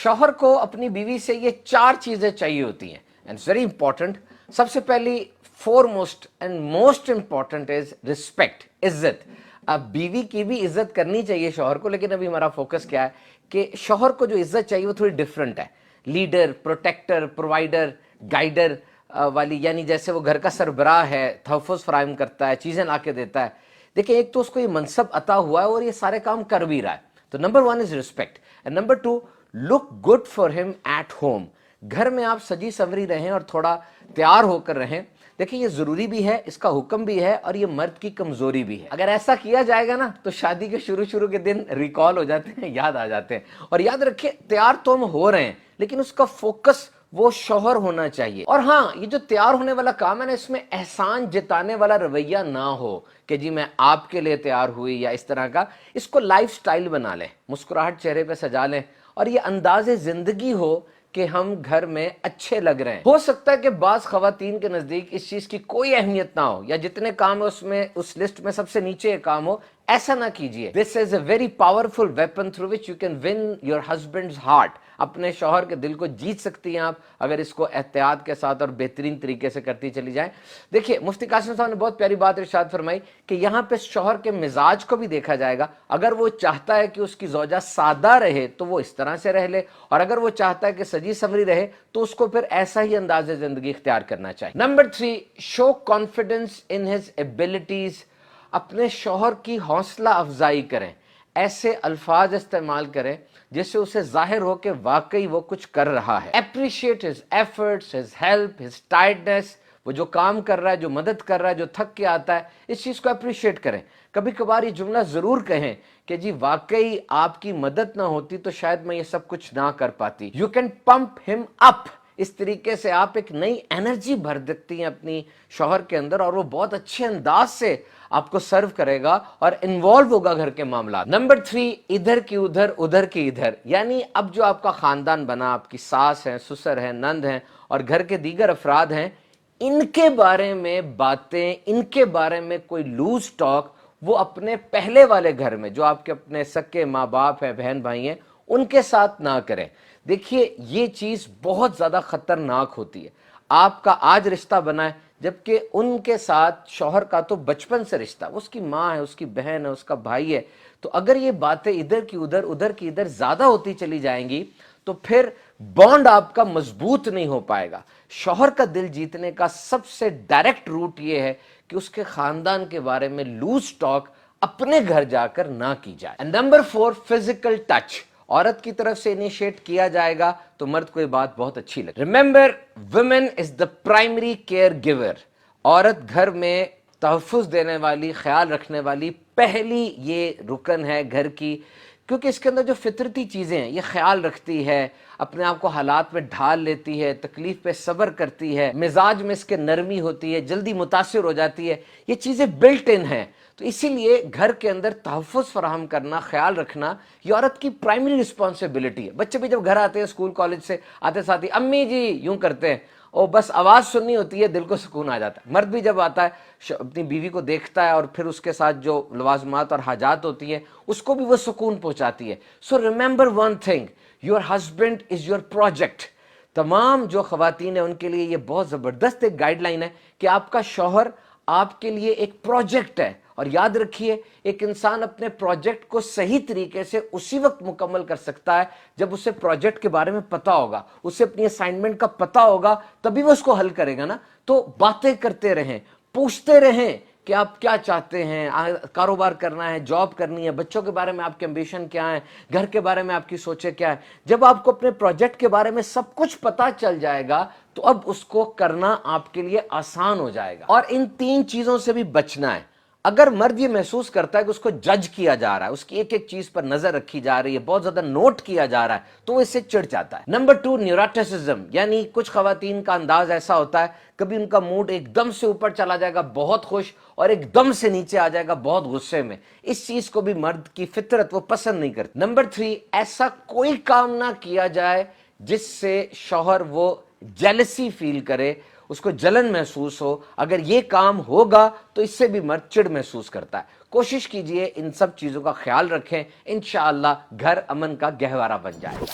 शौहर को अपनी बीवी से ये 4 चीजें चाहिए होती हैं एंड इट्स वेरी इंपॉर्टेंट। सबसे पहली foremost and most important is respect, इज्जत। अब बीवी की भी इज्जत करनी चाहिए शौहर को, लेकिन अभी हमारा फोकस क्या है कि शौहर को जो इज्जत चाहिए वो थोड़ी डिफरेंट है। लीडर, प्रोटेक्टर, प्रोवाइडर, गाइडर वाली, यानी जैसे वो घर का सरबराह है, तहफ़्फ़ुज़ फराहम करता है, चीजें ला के देता है। देखिए, एक तो उसको ये मनसब अता हुआ है और ये सारे काम कर भी रहा है, तो number 1 is respect and number 2 look good for him at home. घर में आप सजी सवरी रहें और थोड़ा तैयार होकर रहें। देखिए, ये जरूरी भी है, इसका हुक्म भी है और ये मर्द की कमजोरी भी है। अगर ऐसा किया जाएगा ना तो शादी के शुरू के दिन रिकॉल हो जाते हैं, याद आ जाते हैं। और याद रखिए, तैयार तो हम हो रहे हैं, लेकिन उसका फोकस वो शौहर होना चाहिए। और हाँ, ये जो तैयार होने वाला काम है ना, इसमें एहसान जताने वाला रवैया ना हो कि जी मैं आपके लिए तैयार हुई या इस तरह का। इसको लाइफ स्टाइल बना लें, मुस्कुराहट चेहरे पे सजा लें और ये अंदाज़े जिंदगी हो कि हम घर में अच्छे लग रहे हैं। हो सकता है कि बाज़ ख़वातीन के नज़दीक इस चीज़ की कोई अहमियत ना हो, या जितने काम है उसमें उस लिस्ट में सबसे नीचे काम हो। ऐसा ना कीजिए। This is a very powerful weapon through which you can win your husband's heart. अपने शौहर के दिल को जीत सकती हैं आप, अगर इसको एहतियात के साथ और बेहतरीन तरीके से करती चली जाए। देखिए, मुफ्ती कासिम साहब ने बहुत प्यारी बात इरशाद फरमाई कि यहाँ पे शौहर के मिजाज को भी देखा जाएगा। अगर वो चाहता है कि उसकी ज़ौजा सादा रहे तो वो इस तरह से रह ले, और अगर वो चाहता है कि सजी सवरी रहे तो उसको फिर ऐसा ही अंदाज़े जिंदगी इख्तियार करना चाहिए। Number 3, show confidence in his abilities. अपने शौहर की हौसला अफजाई करें, ऐसे अल्फाज इस्तेमाल करें जिससे उसे जाहिर हो कि वाकई वो कुछ कर रहा है। Appreciate his efforts, his help, his tiredness. वो जो काम कर रहा है, जो मदद कर रहा है, जो थक के आता है, इस चीज को अप्रिशिएट करें। कभी कभार ये जुमला जरूर कहें कि जी वाकई आपकी मदद ना होती तो शायद मैं ये सब कुछ ना कर पाती। You can pump him up. इस तरीके से आप एक नई एनर्जी भर देती हैं अपनी शौहर के अंदर और वो बहुत अच्छे अंदाज से आपको सर्व करेगा और इन्वॉल्व होगा घर के मामला। नंबर 3, इधर की उधर उधर की इधर। यानी अब जो आपका खानदान बना, आपकी सास है, ससुर है, नंद हैं और घर के दीगर अफराद हैं, इनके बारे में बातें, इनके बारे में कोई लूज टॉक वो अपने पहले वाले घर में, जो आपके अपने सके माँ बाप हैं, बहन भाई हैं, उनके साथ ना करें। देखिए, ये चीज बहुत ज्यादा खतरनाक होती है। आपका आज रिश्ता बना है, जबकि उनके साथ शौहर का तो बचपन से रिश्ता, उसकी माँ है, उसकी बहन है, उसका भाई है। तो अगर ये बातें इधर की उधर उधर की इधर ज्यादा होती चली जाएंगी तो फिर बॉन्ड आपका मजबूत नहीं हो पाएगा। शौहर का दिल जीतने का सबसे डायरेक्ट रूट ये है कि उसके खानदान के बारे में लूज टॉक अपने घर जाकर ना की जाए। And number 4, physical touch. औरत की तरफ से इनिशिएट किया जाएगा तो मर्द को ये बात बहुत अच्छी लगे। Remember, women is the primary care giver. औरत घर में तहफ़्फ़ुज़ देने वाली, ख्याल रखने वाली पहली ये रुकन है घर की, क्योंकि इसके अंदर जो फितरती चीज़ें हैं ये ख्याल रखती है, अपने आप को हालात में ढाल लेती है, तकलीफ पे सब्र करती है, मिजाज में इसके नरमी होती है, जल्दी मुतासिर हो जाती है। ये चीज़ें बिल्ट इन हैं। तो इसीलिए घर के अंदर तहफ़्फ़ुज़ फराहम करना, ख्याल रखना, ये औरत की प्राइमरी रिस्पॉन्सिबिलिटी है। बच्चे भी जब घर आते हैं स्कूल कॉलेज से, आते साथ ही अम्मी जी यूं करते हैं, और बस आवाज़ सुननी होती है, दिल को सुकून आ जाता है। मर्द भी जब आता है, अपनी बीवी को देखता है और फिर उसके साथ जो लवाजमात और हाजात होती हैं उसको भी वो सुकून पहुंचाती है। So remember one thing, your husband is your project. तमाम जो खवातीन हैं उनके लिए ये बहुत ज़बरदस्त एक गाइडलाइन है कि आपका शौहर आपके लिए एक प्रोजेक्ट है। और याद रखिए, एक इंसान अपने प्रोजेक्ट को सही तरीके से उसी वक्त मुकम्मल कर सकता है जब उसे प्रोजेक्ट के बारे में पता होगा, उसे अपनी असाइनमेंट का पता होगा, तभी वो उसको हल करेगा ना। तो बातें करते रहें, पूछते रहें कि आप क्या चाहते हैं, कारोबार करना है, जॉब करनी है, बच्चों के बारे में आपके एम्बिशन क्या है, घर के बारे में आपकी सोचें क्या है। जब आपको अपने प्रोजेक्ट के बारे में सब कुछ पता चल जाएगा तो अब उसको करना आपके लिए आसान हो जाएगा। और इन 3 चीजों से भी बचना है। अगर मर्द ये महसूस करता है कि उसको जज किया जा रहा है, उसकी एक एक चीज पर नजर रखी जा रही है, बहुत ज्यादा नोट किया जा रहा है, तो वो इससे चिढ़ जाता है। Number 2, neuroticism. यानी कुछ खवातीन का अंदाज ऐसा होता है, कभी उनका मूड एकदम से ऊपर चला जाएगा बहुत खुश, और एकदम से नीचे आ जाएगा बहुत गुस्से में। इस चीज को भी मर्द की फितरत वो पसंद नहीं करती। नंबर 3, ऐसा कोई काम ना किया जाए जिससे शौहर वो जेलसी फील करे, उसको जलन महसूस हो। अगर ये काम होगा तो इससे भी मर्द चिढ़ महसूस करता है। कोशिश कीजिए इन सब चीजों का ख्याल रखें, इंशाअल्लाह घर अमन का गहवारा बन जाएगा।